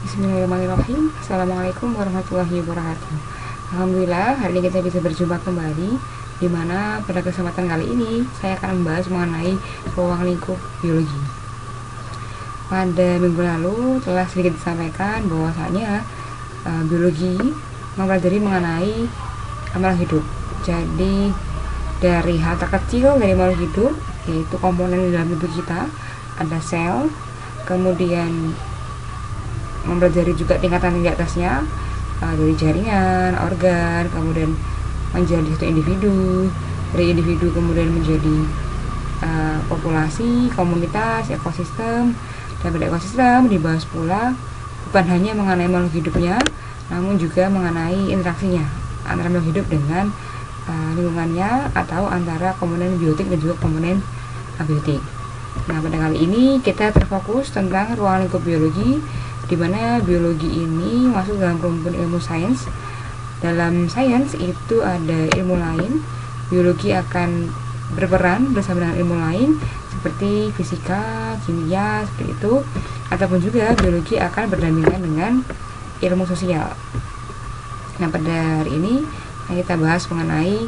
Bismillahirrahmanirrahim. Assalamualaikum warahmatullahi wabarakatuh. Alhamdulillah, hari ini kita bisa berjumpa kembali, di mana pada kesempatan kali ini saya akan membahas mengenai ruang lingkup biologi. Pada minggu lalu telah sedikit disampaikan bahwasanya biologi mempelajari mengenai makhluk hidup. Jadi dari hal terkecil dari makhluk hidup, yaitu komponen di dalam tubuh kita, ada sel, kemudian mempelajari juga tingkatan di atasnya, dari jaringan, organ, kemudian menjadi satu individu, dari individu kemudian menjadi populasi, komunitas, ekosistem, dan pada ekosistem dibahas pula bukan hanya mengenai makhluk hidupnya, namun juga mengenai interaksinya antara makhluk hidup dengan lingkungannya, atau antara komponen biotik dan juga komponen abiotik. Nah, pada kali ini kita terfokus tentang ruang lingkup biologi, di mana biologi ini masuk dalam rumpun ilmu sains. Dalam sains itu ada ilmu lain, biologi akan berperan bersama dengan ilmu lain seperti fisika, kimia, seperti itu, ataupun juga biologi akan berdampingan dengan ilmu sosial. Nah, pada hari ini kita bahas mengenai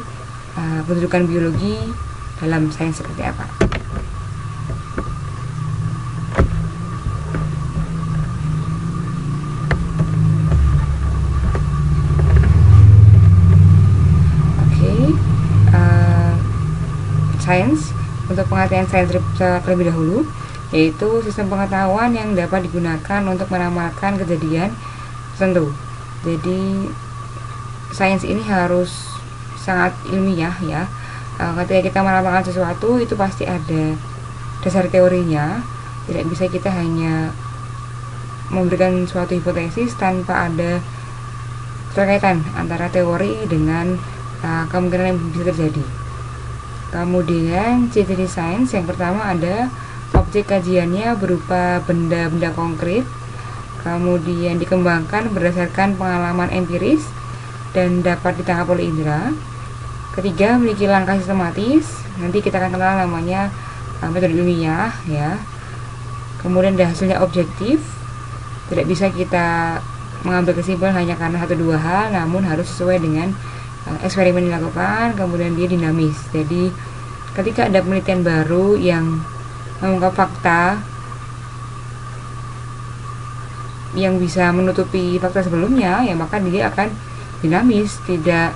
kedudukan biologi dalam sains seperti apa. Sains, untuk pengertian sains terlebih dahulu, yaitu sistem pengetahuan yang dapat digunakan untuk meramalkan kejadian tertentu. Jadi sains ini harus sangat ilmiah ya. Ketika kita meramalkan sesuatu itu pasti ada dasar teorinya. Tidak bisa kita hanya memberikan suatu hipotesis tanpa ada keterkaitan antara teori dengan kemungkinan yang bisa terjadi. Kemudian ciri sains yang pertama ada objek kajiannya berupa benda-benda konkret, kemudian dikembangkan berdasarkan pengalaman empiris dan dapat ditangkap oleh indera. Ketiga, memiliki langkah sistematis, nanti kita akan kenal namanya metode ilmiah ya. Kemudian hasilnya objektif, tidak bisa kita mengambil kesimpulan hanya karena satu dua hal, namun harus sesuai dengan eksperimen dilakukan. Kemudian dia dinamis, jadi ketika ada penelitian baru yang mengungkap fakta yang bisa menutupi fakta sebelumnya, ya maka dia akan dinamis, tidak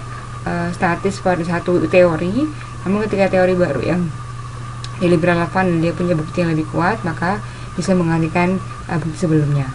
statis pada satu teori. Namun ketika teori baru yang lebih relevan dan dia punya bukti yang lebih kuat, maka bisa menggantikan bukti sebelumnya.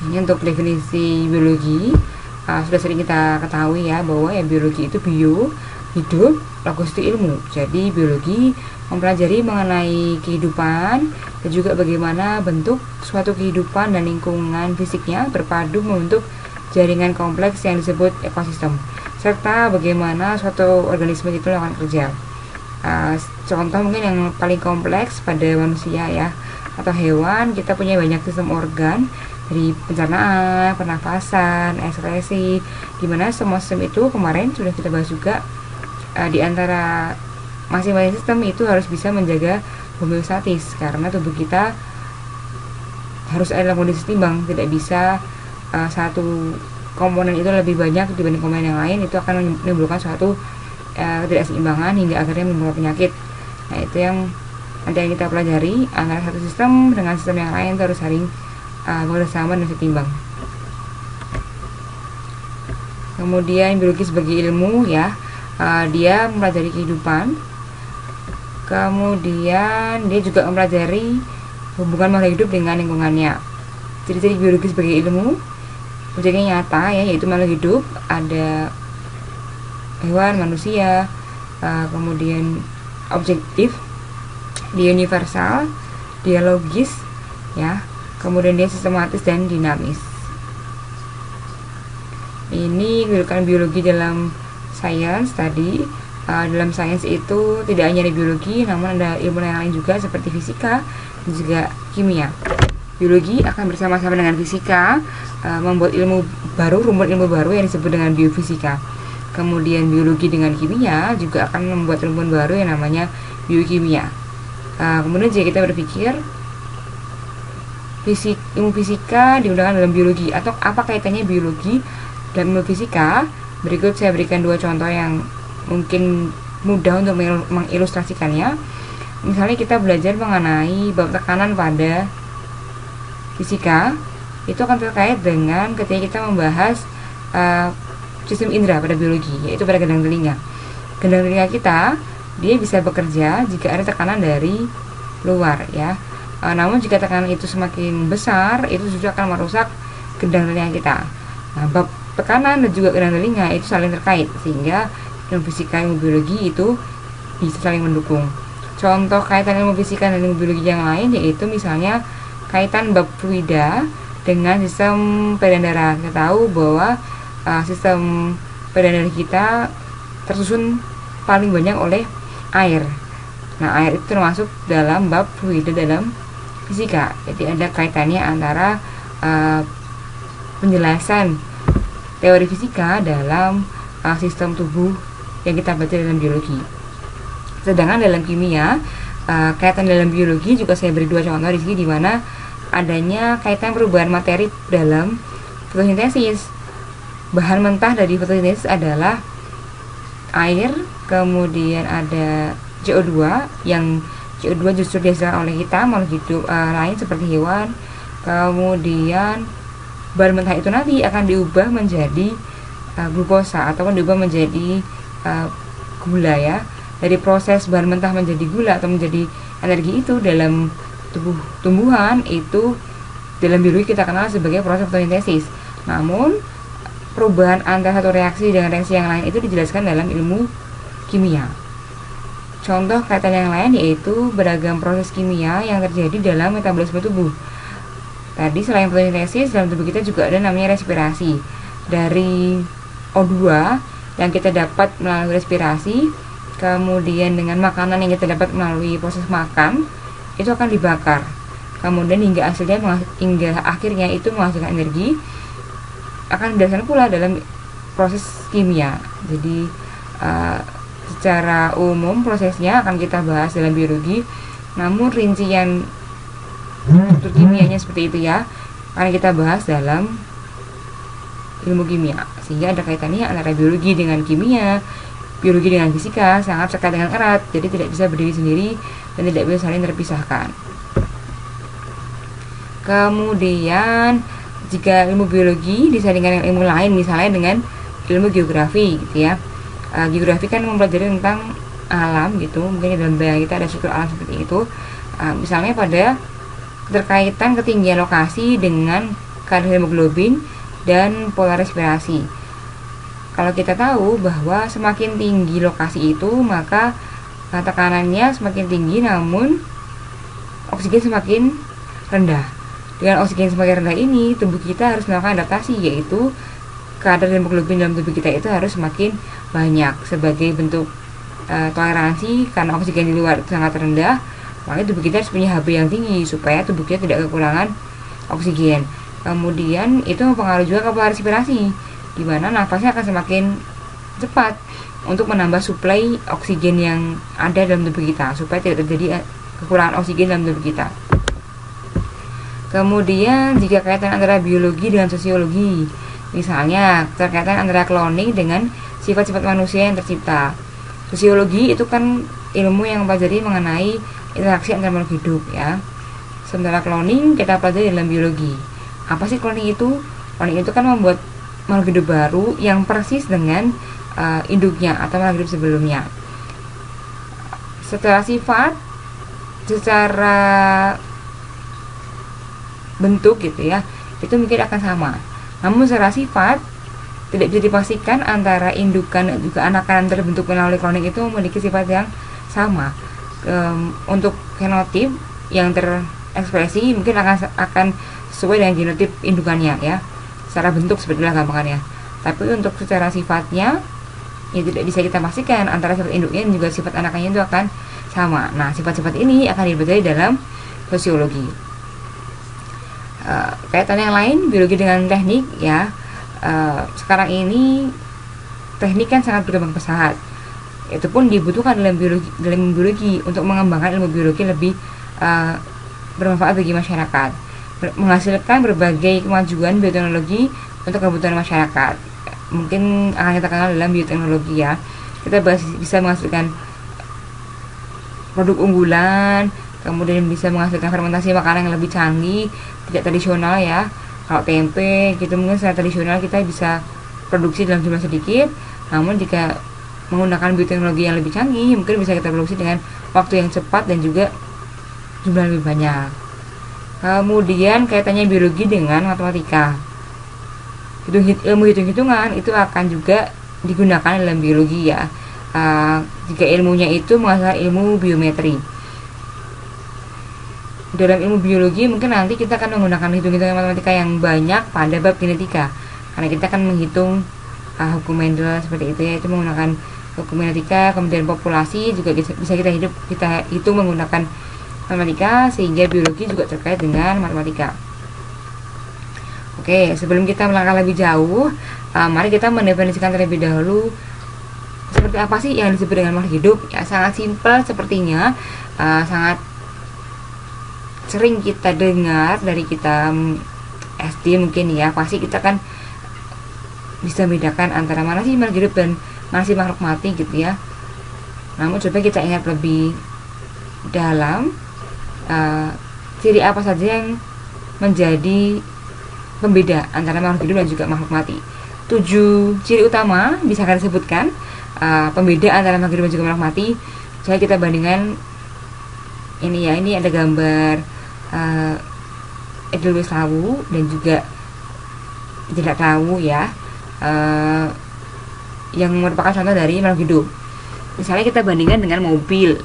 Ini untuk definisi biologi. Sudah sering kita ketahui ya bahwa ya biologi itu bio, hidup, logos itu ilmu. Jadi biologi mempelajari mengenai kehidupan dan juga bagaimana bentuk suatu kehidupan dan lingkungan fisiknya berpadu membentuk jaringan kompleks yang disebut ekosistem, serta bagaimana suatu organisme itu akan kerja. Contoh mungkin yang paling kompleks pada manusia ya, atau hewan, kita punya banyak sistem organ, dari pencernaan, pernafasan, ekskresi, dimana semua sistem itu kemarin sudah kita bahas juga. Di antara masing-masing sistem itu harus bisa menjaga homeostatis, karena tubuh kita harus ada dalam kondisi seimbang. Tidak bisa satu komponen itu lebih banyak dibanding komponen yang lain, itu akan menimbulkan suatu ketidakseimbangan hingga akhirnya menimbulkan penyakit. Nah, itu yang nanti yang kita pelajari, antara satu sistem dengan sistem yang lain itu harus saling bersama dan setimbang. Kemudian biologi sebagai ilmu ya, dia mempelajari kehidupan, kemudian dia juga mempelajari hubungan makhluk hidup dengan lingkungannya. Ciri-ciri biologi sebagai ilmu, objeknya nyata ya, yaitu makhluk hidup, ada hewan, manusia, kemudian objektif, dia universal, dialogis ya, kemudian dia sistematis dan dinamis. Ini kedudukan biologi dalam sains tadi. Dalam sains itu tidak hanya ada biologi, namun ada ilmu yang lain juga seperti fisika dan juga kimia. Biologi akan bersama-sama dengan fisika membuat ilmu baru, rumpun ilmu baru yang disebut dengan biofisika. Kemudian biologi dengan kimia juga akan membuat rumpun baru yang namanya biokimia. Kemudian jika kita berpikir ilmu fisika digunakan dalam biologi, atau apa kaitannya biologi dan ilmu fisika. Berikut saya berikan dua contoh yang mungkin mudah untuk mengilustrasikannya. Misalnya kita belajar mengenai bab tekanan pada fisika, itu akan terkait dengan ketika kita membahas sistem indera pada biologi, yaitu pada gendang telinga. Gendang telinga kita, dia bisa bekerja jika ada tekanan dari luar, ya. Namun jika tekanan itu semakin besar, itu justru akan merusak gendang telinga kita. Nah, bab tekanan dan juga gendang telinga itu saling terkait, sehingga ilmu fisika ilmu biologi itu bisa saling mendukung. Contoh kaitan ilmu fisika dan ilmu biologi yang lain yaitu misalnya kaitan bab fluida dengan sistem peredaran darah. Kita tahu bahwa sistem peredaran darah kita tersusun paling banyak oleh air. Nah, air itu termasuk dalam bab fluida dalam fisika. Jadi ada kaitannya antara penjelasan teori fisika dalam sistem tubuh yang kita baca dalam biologi. Sedangkan dalam kimia, kaitan dalam biologi juga saya beri dua contoh di sini, di mana adanya kaitan perubahan materi dalam fotosintesis. Bahan mentah dari fotosintesis adalah air, kemudian ada CO2, yang CO2 justru dihasilkan oleh kita, makhluk hidup lain seperti hewan. Kemudian bahan mentah itu nanti akan diubah menjadi glukosa, ataupun diubah menjadi gula, ya. Dari proses bahan mentah menjadi gula atau menjadi energi itu dalam tubuh tumbuhan, itu dalam biologi kita kenal sebagai proses fotosintesis. Namun perubahan antara satu reaksi dengan reaksi yang lain itu dijelaskan dalam ilmu kimia. Contoh kaitan yang lain yaitu beragam proses kimia yang terjadi dalam metabolisme tubuh. Tadi selain fotosintesis, dalam tubuh kita juga ada namanya respirasi. Dari O2 yang kita dapat melalui respirasi, kemudian dengan makanan yang kita dapat melalui proses makan, itu akan dibakar. Kemudian hingga akhirnya itu menghasilkan energi, akan dijelaskan pula dalam proses kimia. Jadi secara umum prosesnya akan kita bahas dalam biologi, namun rincian struktur kimianya seperti itu, ya, akan kita bahas dalam ilmu kimia. Sehingga ada kaitannya antara biologi dengan kimia, biologi dengan fisika sangat dekat dengan erat, jadi tidak bisa berdiri sendiri dan tidak bisa saling terpisahkan. Kemudian jika ilmu biologi disandingkan dengan ilmu lain, misalnya dengan ilmu geografi, gitu ya. Geografi kan mempelajari tentang alam, gitu. Mungkin dalam bayangan kita ada struktur alam seperti itu. Misalnya pada keterkaitan ketinggian lokasi dengan kadar hemoglobin dan pola respirasi. Kalau kita tahu bahwa semakin tinggi lokasi itu, maka tekanannya semakin tinggi, namun oksigen semakin rendah. Dengan oksigen semakin rendah ini, tubuh kita harus melakukan adaptasi, yaitu kadar hemoglobin dalam tubuh kita itu harus semakin banyak sebagai bentuk toleransi. Karena oksigen di luar itu sangat rendah, makanya tubuh kita harus punya HB yang tinggi supaya tubuh kita tidak kekurangan oksigen. Kemudian itu mempengaruhi juga ke pola respirasi, di mana nafasnya akan semakin cepat untuk menambah suplai oksigen yang ada dalam tubuh kita supaya tidak terjadi kekurangan oksigen dalam tubuh kita. Kemudian jika kaitan antara biologi dengan sosiologi, misalnya terkaitan antara cloning dengan sifat-sifat manusia yang tercipta. Sosiologi itu kan ilmu yang mempelajari mengenai interaksi antara makhluk hidup, ya. Sementara cloning kita pelajari dalam biologi. Apa sih cloning itu? Cloning itu kan membuat makhluk hidup baru yang persis dengan induknya atau makhluk hidup sebelumnya. Secara sifat, secara bentuk, gitu ya, itu mungkin akan sama. Namun secara sifat tidak bisa dipastikan antara indukan dan juga anakan terbentuk melalui cloning itu memiliki sifat yang sama. Untuk fenotip yang terekspresi mungkin akan sesuai dengan genotip indukannya, ya, secara bentuk sebetulnya gampangannya. Tapi untuk secara sifatnya ya tidak bisa kita pastikan antara sifat induknya dan juga sifat anakannya itu akan sama. Nah, sifat-sifat ini akan dipelajari dalam sosiologi. Kaitan yang lain biologi dengan teknik, ya. Sekarang ini teknik kan sangat berkembang pesat. Itu pun dibutuhkan dalam biologi untuk mengembangkan ilmu biologi lebih bermanfaat bagi masyarakat. menghasilkan berbagai kemajuan bioteknologi untuk kebutuhan masyarakat. Mungkin akan kita kenal dalam bioteknologi ya. Kita bisa menghasilkan produk unggulan, kemudian bisa menghasilkan fermentasi makanan yang lebih canggih, tidak tradisional ya. Kalau tempe gitu mungkin secara tradisional kita bisa produksi dalam jumlah sedikit, namun jika menggunakan bioteknologi yang lebih canggih mungkin bisa kita produksi dengan waktu yang cepat dan juga jumlah lebih banyak. Kemudian kaitannya biologi dengan matematika. Ilmu hitung-hitungan itu akan juga digunakan dalam biologi ya. Jika ilmunya itu menghasilkan ilmu biometri. Dalam ilmu biologi mungkin nanti kita akan menggunakan hitung-hitungan matematika yang banyak pada bab genetika. Karena kita akan menghitung hukum Mendel seperti itu ya, itu menggunakan hukum genetika. Kemudian populasi juga bisa kita hitung menggunakan matematika, sehingga biologi juga terkait dengan matematika. Oke, sebelum kita melangkah lebih jauh, mari kita mendefinisikan terlebih dahulu seperti apa sih yang disebut dengan makhluk hidup. Ya, sangat simpel sepertinya, sangat sering kita dengar dari kita SD mungkin ya. Pasti kita kan bisa membedakan antara mana sih makhluk hidup dan mana sih makhluk mati gitu ya. Namun coba kita ingat lebih dalam, ciri apa saja yang menjadi pembeda antara makhluk hidup dan juga makhluk mati. 7 ciri utama bisa kita sebutkan pembeda antara makhluk hidup dan juga makhluk mati. Jadi kita bandingkan ini ya, ini ada gambar Edelweiss lawu dan juga jelak lawu ya, yang merupakan contoh dari makhluk hidup. Misalnya kita bandingkan dengan mobil.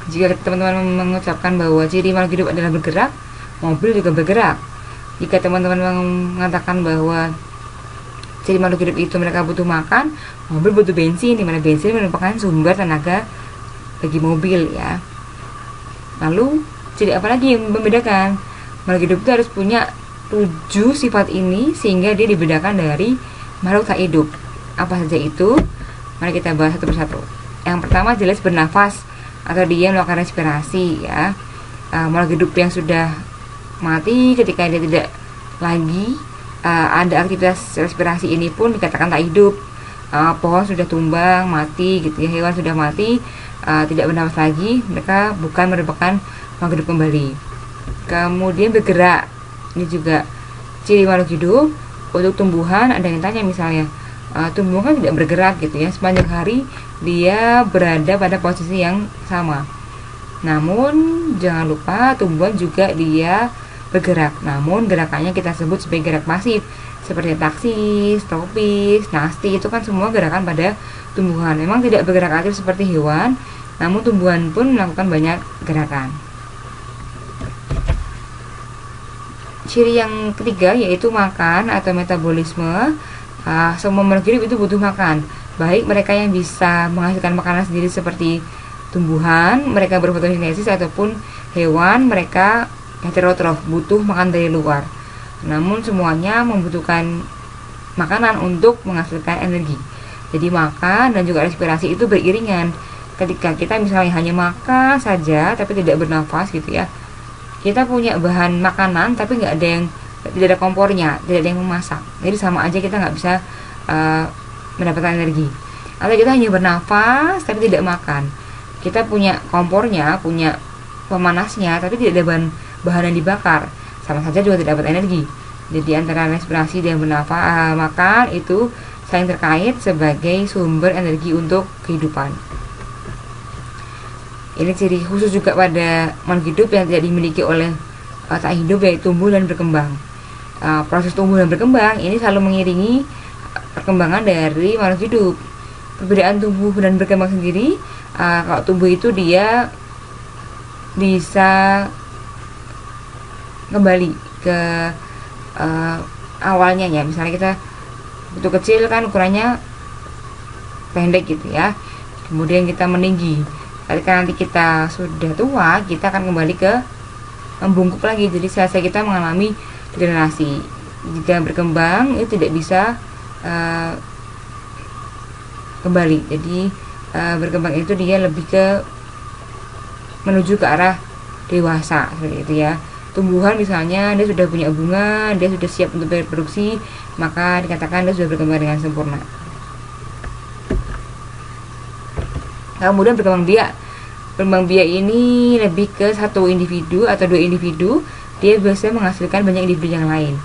Jika teman-teman mengucapkan bahwa ciri makhluk hidup adalah bergerak, mobil juga bergerak. Jika teman-teman mengatakan bahwa ciri makhluk hidup itu mereka butuh makan, mobil butuh bensin, di mana bensin merupakan sumber tenaga bagi mobil ya. Lalu ciri apa lagi yang membedakan? Makhluk hidup itu harus punya 7 sifat ini sehingga dia dibedakan dari makhluk tak hidup. Apa saja itu? Mari kita bahas satu persatu. Yang pertama jelas bernafas atau dia melakukan respirasi ya. Makhluk hidup yang sudah mati ketika dia tidak lagi ada aktivitas respirasi ini pun dikatakan tak hidup. Pohon sudah tumbang, mati gitu ya, hewan sudah mati, tidak bernafas lagi, mereka bukan merupakan makhluk hidup kembali. Kemudian bergerak, ini juga ciri makhluk hidup. Untuk tumbuhan ada yang tanya misalnya, tumbuhan tidak bergerak gitu ya, sepanjang hari dia berada pada posisi yang sama. Namun jangan lupa tumbuhan juga dia bergerak, namun gerakannya kita sebut sebagai gerak pasif, seperti taksis, tropis, nasti, itu kan semua gerakan pada tumbuhan. Memang tidak bergerak aktif seperti hewan, namun tumbuhan pun melakukan banyak gerakan. Ciri yang ketiga yaitu makan atau metabolisme. Semua makhluk hidup itu butuh makan, baik mereka yang bisa menghasilkan makanan sendiri seperti tumbuhan, mereka berfotosintesis, ataupun hewan, mereka heterotrof, butuh makan dari luar. Namun semuanya membutuhkan makanan untuk menghasilkan energi. Jadi makan dan juga respirasi itu beriringan. Ketika kita misalnya hanya makan saja tapi tidak bernafas gitu ya, kita punya bahan makanan tapi tidak ada kompornya, tidak ada yang memasak. Jadi sama aja kita nggak bisa mendapatkan energi. Atau kita hanya bernafas tapi tidak makan. Kita punya kompornya, punya pemanasnya, tapi tidak ada bahan yang dibakar. Sama saja juga tidak dapat energi. Jadi antara respirasi dan bernafas, makan itu saling terkait sebagai sumber energi untuk kehidupan. Ini ciri khusus juga pada makhluk hidup yang tidak dimiliki oleh tak hidup, yaitu tumbuh dan berkembang. Proses tumbuh dan berkembang ini selalu mengiringi perkembangan dari makhluk hidup. Perbedaan tumbuh dan berkembang sendiri, kalau tumbuh itu dia bisa kembali ke awalnya ya. Misalnya kita waktu kecil kan ukurannya pendek gitu ya, kemudian kita meninggi. Ketika nanti kita sudah tua, kita akan kembali ke membungkuk lagi. Jadi sel-sel kita mengalami degenerasi. Jika berkembang itu tidak bisa kembali. Jadi berkembang itu dia lebih ke menuju ke arah dewasa seperti itu ya. tumbuhan misalnya dia sudah punya bunga, dia sudah siap untuk berproduksi, maka dikatakan dia sudah berkembang dengan sempurna. Kemudian berkembang biak. Berkembang biak ini lebih ke satu individu atau dua individu, dia biasanya menghasilkan banyak individu yang lain.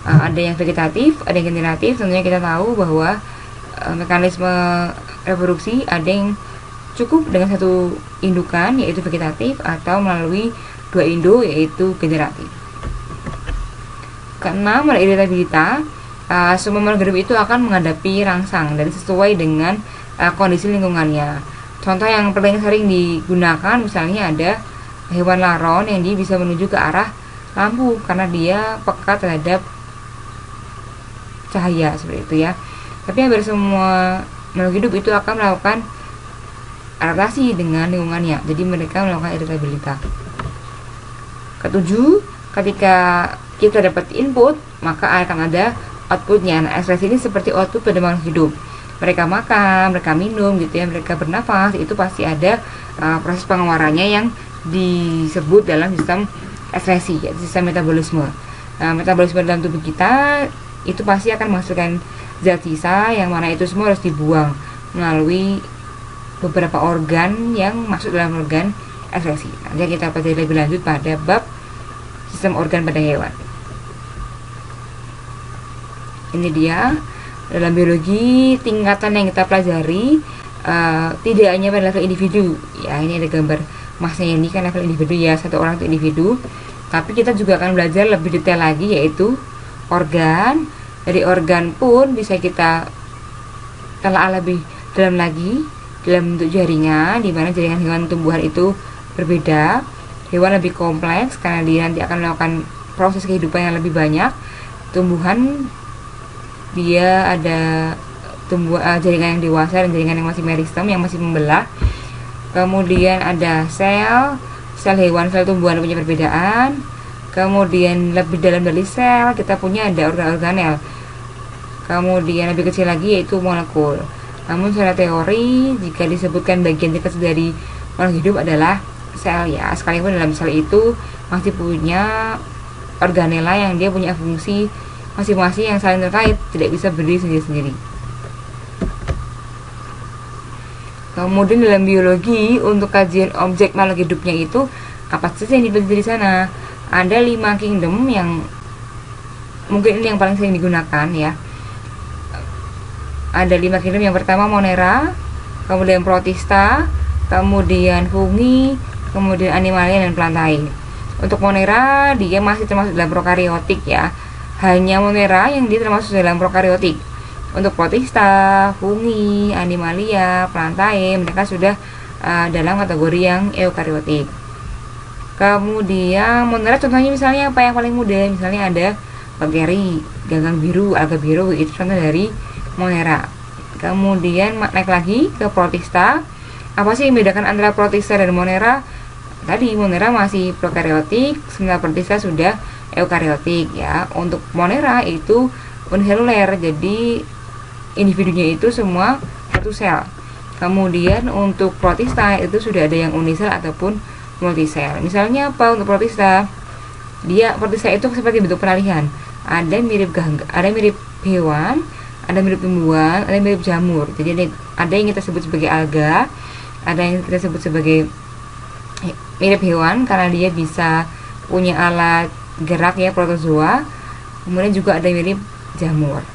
Ada yang vegetatif, ada yang generatif. Tentunya kita tahu bahwa mekanisme reproduksi ada yang cukup dengan satu indukan yaitu vegetatif, atau melalui dua induk yaitu generatif. Keenam, pada iritabilitas. Semua makhluk hidup itu akan menghadapi rangsang dan sesuai dengan kondisi lingkungannya. Contoh yang paling sering digunakan misalnya ada hewan laron yang dia bisa menuju ke arah lampu karena dia peka terhadap cahaya, seperti itu ya. Tapi hampir semua makhluk hidup itu akan melakukan adaptasi dengan lingkungannya, jadi mereka melakukan iritabilitas. Ketujuh, ketika kita dapat input maka akan ada outputnya. Nah, ekspresi ini seperti output pada makhluk hidup. Mereka makan, mereka minum gitu ya, mereka bernafas, itu pasti ada proses pengeluarannya yang disebut dalam sistem ekspresi, yaitu sistem metabolisme. Metabolisme dalam tubuh kita itu pasti akan menghasilkan zat sisa yang mana itu semua harus dibuang melalui beberapa organ yang masuk dalam organ ekspresi. Nanti kita pelajari lebih lanjut pada bab sistem organ pada hewan. Ini dia dalam biologi tingkatan yang kita pelajari, tidak hanya pada level individu ya. Ini ada gambar masnya, ini kan level individu ya, satu orang itu individu, tapi kita juga akan belajar lebih detail lagi yaitu organ. Dari organ pun bisa kita telah lebih dalam lagi dalam bentuk jaringan, di mana jaringan hewan tumbuhan itu berbeda. Hewan lebih kompleks karena dia nanti akan melakukan proses kehidupan yang lebih banyak. Tumbuhan dia ada jaringan yang dewasa dan jaringan yang masih meristem, yang masih membelah. Kemudian ada sel hewan, sel tumbuhan punya perbedaan. Kemudian lebih dalam dari sel kita punya ada organ-organel. Kemudian lebih kecil lagi yaitu molekul. Namun secara teori jika disebutkan bagian terkecil dari makhluk hidup adalah sel ya, sekalipun dalam sel itu masih punya organela yang dia punya fungsi masing-masing yang saling terkait, tidak bisa berdiri sendiri-sendiri. Kemudian dalam biologi untuk kajian objek makhluk hidupnya itu apa saja yang dipelajari di sana? Ada 5 kingdom yang mungkin ini yang paling sering digunakan ya. Ada 5 kingdom. Yang pertama Monera, kemudian Protista, kemudian Fungi, kemudian Animalia dan Plantae. Untuk Monera dia masih termasuk dalam prokaryotik ya. Hanya Monera yang dia termasuk dalam prokaryotik. Untuk Protista, Fungi, Animalia, Plantae mereka sudah dalam kategori yang eukaryotik. Kemudian Monera contohnya misalnya apa yang paling mudah? Misalnya ada bakteri, ganggang biru, alga biru, itu contoh dari Monera. Kemudian naik lagi ke Protista. Apa sih yang membedakan antara Protista dan Monera? Tadi Monera masih prokaryotik, sementara Protista sudah eukaryotik ya. Untuk Monera itu uniseluler, jadi individunya itu semua satu sel. Kemudian untuk Protista itu sudah ada yang unisel ataupun multisel. Misalnya apa untuk Protista? Protista itu seperti bentuk peralihan. Ada mirip hewan, ada mirip tumbuhan, ada mirip jamur. Jadi ada yang kita sebut sebagai alga, ada yang kita sebut sebagai mirip hewan karena dia bisa punya alat gerak ya, protozoa. Kemudian juga ada mirip jamur.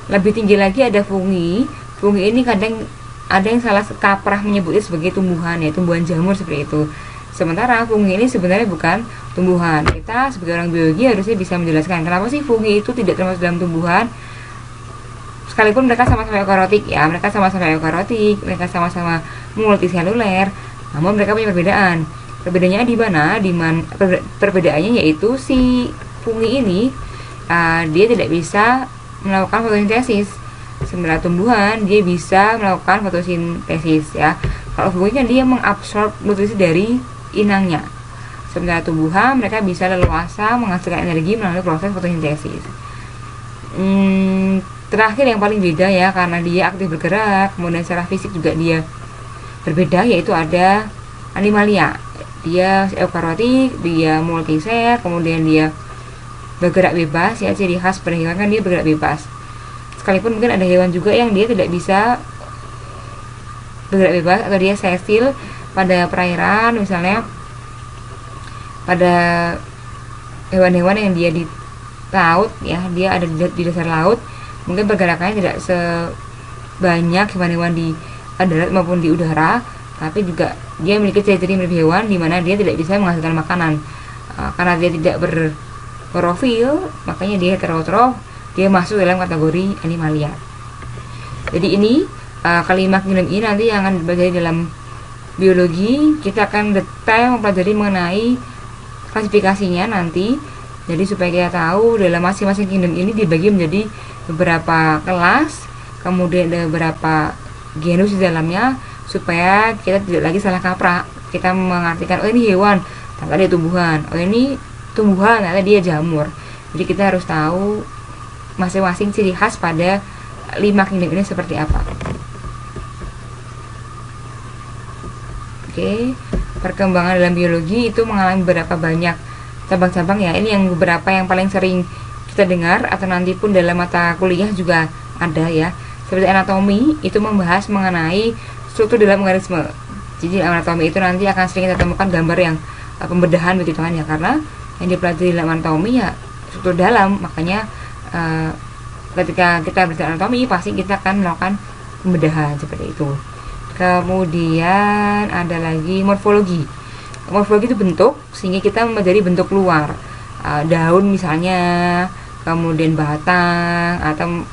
Lebih tinggi lagi ada fungi. Fungi ini kadang ada yang salah kaprah menyebutnya sebagai tumbuhan ya, tumbuhan jamur seperti itu. Sementara fungi ini sebenarnya bukan tumbuhan. Kita sebagai orang biologi harusnya bisa menjelaskan kenapa sih fungi itu tidak termasuk dalam tumbuhan. Sekalipun mereka sama-sama eukaryotik ya, mereka mereka sama-sama multiseluler, namun mereka punya perbedaan. Perbedaannya di mana? Perbedaannya yaitu si fungi ini dia tidak bisa melakukan fotosintesis. Sementara tumbuhan dia bisa melakukan fotosintesis ya. Kalau fungi kan dia mengabsorb nutrisi dari inangnya. Sementara tumbuhan mereka bisa leluasa menghasilkan energi melalui proses fotosintesis. Terakhir yang paling beda ya, karena dia aktif bergerak, kemudian secara fisik juga dia berbeda, yaitu ada Animalia. dia eukariotik, dia multisel, kemudian dia bergerak bebas ya. Ciri khas pada hewan kan dia bergerak bebas. Sekalipun mungkin ada hewan juga yang dia tidak bisa bergerak bebas atau dia sesil pada perairan, misalnya pada hewan-hewan yang dia di laut ya, dia ada di dasar laut, mungkin pergerakannya tidak sebanyak hewan-hewan di darat maupun di udara, tapi juga dia memiliki ciri-ciri mirip hewan di mana dia tidak bisa menghasilkan makanan. Karena dia tidak berprofil, makanya dia heterotrof, dia masuk dalam kategori animalia. Jadi ini kelima kingdom ini nanti yang akan dipelajari dalam biologi. Kita akan detail mempelajari mengenai klasifikasinya nanti. Jadi supaya kita tahu dalam masing-masing kingdom ini dibagi menjadi beberapa kelas, kemudian ada beberapa genus di dalamnya, supaya kita tidak lagi salah kaprah. Kita mengartikan oh ini hewan, ternyata dia tumbuhan, oh ini tumbuhan, ternyata dia jamur. Jadi kita harus tahu masing-masing ciri khas pada 5 kingdom ini seperti apa. Oke, perkembangan dalam biologi itu mengalami beberapa banyak cabang-cabang ya. Ini yang beberapa yang paling sering kita dengar atau nanti pun dalam mata kuliah juga ada ya. Seperti anatomi, itu membahas mengenai struktur dalam organisme. Jadi anatomi itu nanti akan sering kita temukan gambar yang pembedahan begitu kan ya, karena yang dipelajari dalam anatomi ya struktur dalam. Makanya ketika kita belajar anatomi pasti kita akan melakukan pembedahan seperti itu. Kemudian ada lagi morfologi. Morfologi itu bentuk, sehingga kita mempelajari bentuk luar, daun misalnya, kemudian batang, atau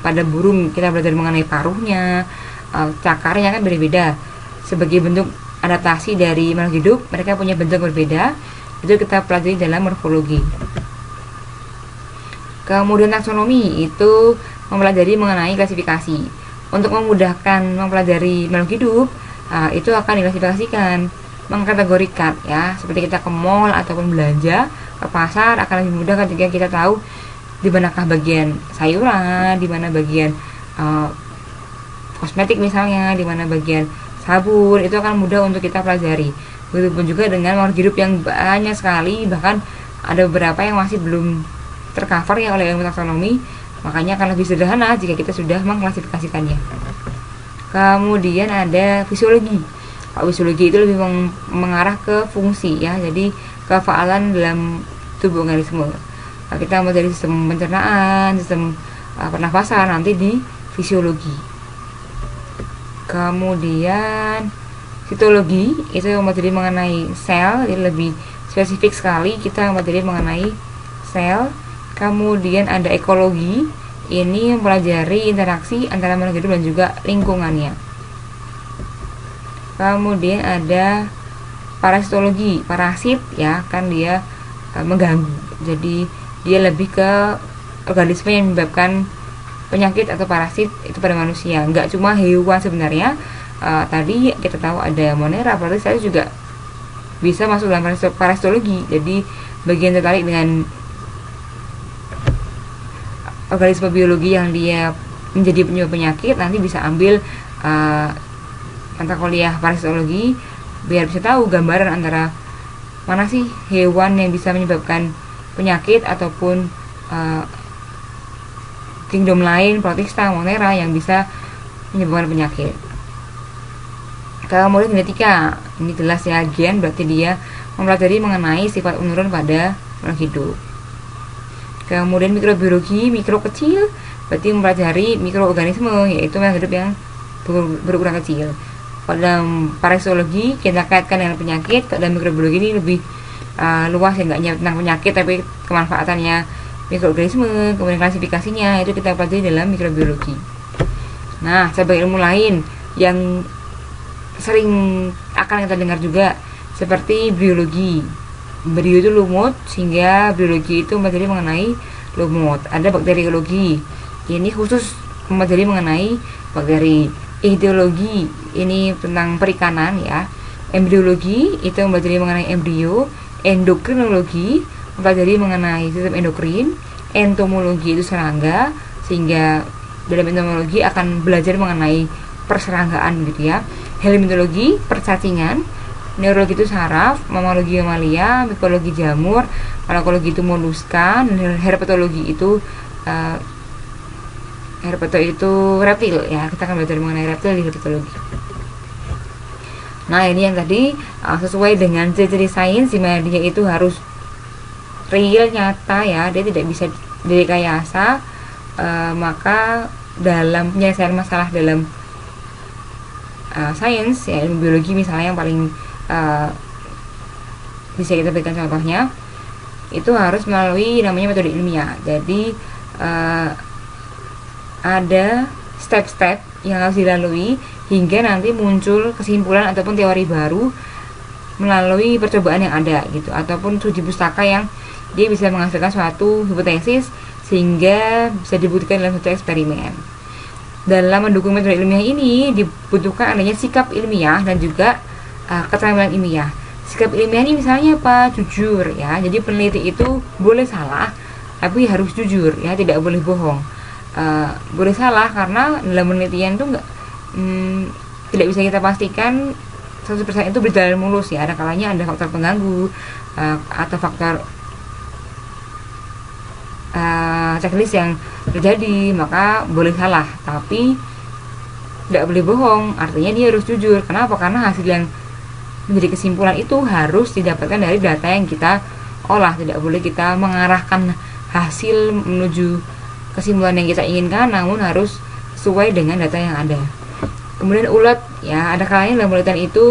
pada burung kita belajar mengenai paruhnya, cakarnya kan berbeda. Sebagai bentuk adaptasi dari makhluk hidup, mereka punya bentuk berbeda. Itu kita pelajari dalam morfologi. Kemudian taksonomi itu mempelajari mengenai klasifikasi. Untuk memudahkan mempelajari makhluk hidup, itu akan diklasifikasikan, mengkategorikan ya. Seperti kita ke mall ataupun belanja ke pasar akan lebih mudah ketika kita tahu di manakah bagian sayuran, di mana bagian kosmetik misalnya, di mana bagian sabun, itu akan mudah untuk kita pelajari. Begitupun juga dengan makhluk hidup yang banyak sekali, bahkan ada beberapa yang masih belum tercover ya oleh ilmu taksonomi, makanya akan lebih sederhana jika kita sudah mengklasifikasikannya. Kemudian ada fisiologi. Fisiologi itu lebih mengarah ke fungsi ya, jadi kefaatan dalam tubuh organisme. Kita mau dari sistem pencernaan, sistem pernafasan nanti di fisiologi. Kemudian sitologi itu mempelajari mengenai sel, jadi lebih spesifik sekali kita mempelajari mengenai sel. Kemudian ada ekologi, ini mempelajari interaksi antara makhluk hidup dan juga lingkungannya. Kemudian ada parasitologi, parasit ya, kan dia mengganggu. Jadi dia lebih ke organisme yang menyebabkan penyakit atau parasit itu pada manusia, nggak cuma hewan sebenarnya. Tadi kita tahu ada monera, berarti saya juga bisa masuk dalam parasitologi. Jadi bagian tertarik dengan organisme biologi yang dia menjadi penyebab penyakit, nanti bisa ambil mata kuliah parasitologi biar bisa tahu gambaran antara mana sih hewan yang bisa menyebabkan penyakit ataupun kingdom lain, protista, monera yang bisa menyebabkan penyakit. Kemudian genetika, ini jelas ya, gen berarti dia mempelajari mengenai sifat menurun pada makhluk hidup. Kemudian mikrobiologi, mikro kecil berarti mempelajari mikroorganisme, yaitu makhluk hidup yang berukuran kecil. Pada parasitologi kita kaitkan dengan penyakit. Pada mikrobiologi ini lebih luas ya, nggak hanya tentang penyakit tapi kemanfaatannya mikroorganisme, kemudian klasifikasinya itu kita pelajari dalam mikrobiologi. Nah, cabang ilmu lain yang sering akan kita dengar juga seperti biologi. Bio itu lumut, sehingga biologi itu mempelajari mengenai lumut. Ada bakteriologi, ini khusus mempelajari mengenai bakteri. Ichthyologi, ini tentang perikanan ya. Embriologi itu mempelajari mengenai embrio. Endokrinologi mempelajari mengenai sistem endokrin. Entomologi itu serangga, sehingga dalam entomologi akan belajar mengenai perseranggaan gitu ya. Helmintologi percacingan. neurologi itu saraf, mamologi mamalia, mikologi jamur, malakologi itu moluska, dan herpetologi itu herpeto itu reptil ya. Kita akan belajar mengenai reptil di herpetologi. Nah, ini yang tadi sesuai dengan ciri-ciri sains di mana dia itu harus real, nyata ya, dia tidak bisa direkayasa. Maka dalam penyelesaian masalah dalam sains ya, ilmu biologi misalnya yang paling bisa kita berikan contohnya, itu harus melalui namanya metode ilmiah. Jadi ada step-step yang harus dilalui hingga nanti muncul kesimpulan ataupun teori baru melalui percobaan yang ada gitu, ataupun uji pustaka yang dia bisa menghasilkan suatu hipotesis sehingga bisa dibuktikan dalam suatu eksperimen. Dalam mendukung metode ilmiah ini dibutuhkan adanya sikap ilmiah dan juga keterampilan ilmiah. Sikap ilmiah ini misalnya apa? Jujur ya. Jadi peneliti itu boleh salah tapi harus jujur ya, tidak boleh bohong. Boleh salah karena dalam penelitian itu tidak bisa kita pastikan 100% itu berjalan mulus ya. Ada kalanya ada faktor pengganggu atau faktor checklist yang terjadi, maka boleh salah tapi tidak boleh bohong. Artinya dia harus jujur. Kenapa? Karena hasil yang menjadi kesimpulan itu harus didapatkan dari data yang kita olah. Tidak boleh kita mengarahkan hasil menuju kesimpulan yang kita inginkan, namun harus sesuai dengan data yang ada. Kemudian ulet ya, ada kalanya dalam penelitian itu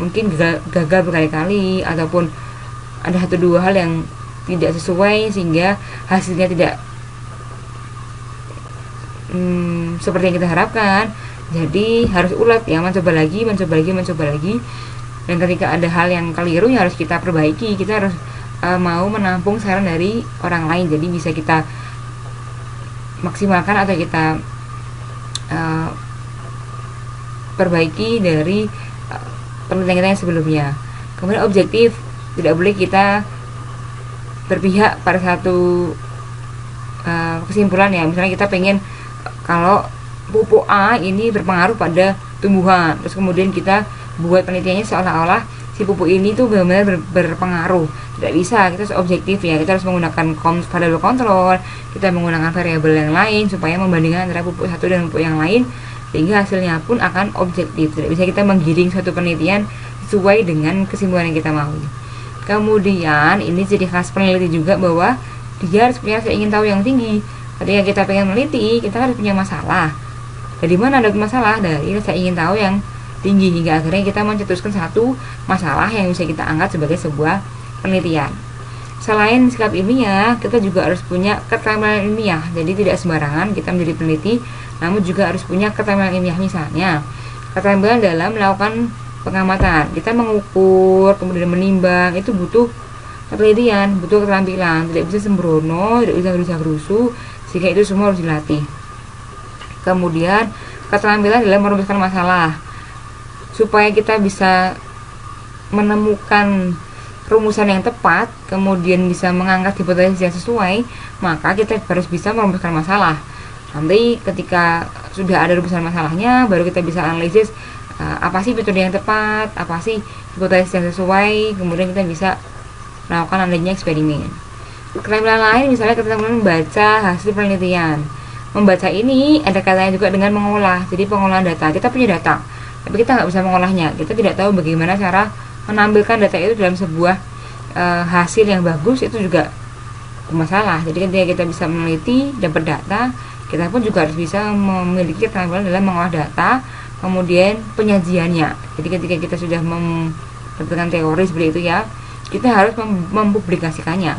mungkin gagal berkali-kali ataupun ada satu dua hal yang tidak sesuai sehingga hasilnya tidak seperti yang kita harapkan. Jadi harus ulet ya, mencoba lagi. Dan ketika ada hal yang keliru ya harus kita perbaiki. Kita harus mau menampung saran dari orang lain, jadi bisa kita maksimalkan atau kita perbaiki dari penelitian kita yang sebelumnya. Kemudian objektif, tidak boleh kita berpihak pada satu kesimpulan ya. Misalnya kita pengen kalau pupuk A ini berpengaruh pada tumbuhan, terus kemudian kita buat penelitiannya seolah-olah si pupuk ini tuh benar-benar berpengaruh. Tidak bisa, kita harus objektif ya. Kita harus menggunakan variable control, kita menggunakan variabel yang lain supaya membandingkan antara pupuk satu dan pupuk yang lain, sehingga hasilnya pun akan objektif. Tidak bisa kita menggiring suatu penelitian sesuai dengan kesimpulan yang kita mau. Kemudian ini ciri khas peneliti juga bahwa dia harus punya rasa ingin tahu yang tinggi. Ketika kita pengen meneliti, kita harus punya masalah. Dari mana ada masalah? Dari rasa ingin tahu yang tinggi, hingga akhirnya kita mencetuskan satu masalah yang bisa kita angkat sebagai sebuah penelitian. Selain sikap ilmiah, kita juga harus punya keterampilan ilmiah. Jadi tidak sembarangan kita menjadi peneliti, namun juga harus punya keterampilan ilmiah. Misalnya keterampilan dalam melakukan pengamatan, kita mengukur kemudian menimbang, itu butuh penelitian, butuh keterampilan. Tidak bisa sembrono, tidak bisa gerusa-gerusu, sehingga itu semua harus dilatih. Kemudian keterampilan dalam merumuskan masalah, supaya kita bisa menemukan rumusan yang tepat, kemudian bisa mengangkat hipotesis yang sesuai, maka kita harus bisa merumuskan masalah. Nanti ketika sudah ada rumusan masalahnya, baru kita bisa analisis apa sih metode yang tepat, apa sih hipotesis yang sesuai, kemudian kita bisa melakukan adanya eksperimen. Keterampilan lain misalnya kita membaca hasil penelitian. Membaca ini ada kaitannya juga dengan mengolah. Jadi pengolahan data, kita punya data, tapi kita nggak bisa mengolahnya. Kita tidak tahu bagaimana cara menampilkan data itu dalam sebuah hasil yang bagus, itu juga masalah. Jadi ketika kita bisa meneliti, dapat data, kita pun juga harus bisa memiliki keterampilan dalam mengolah data, kemudian penyajiannya. Jadi ketika kita sudah mendapatkan teori seperti itu ya, kita harus mempublikasikannya.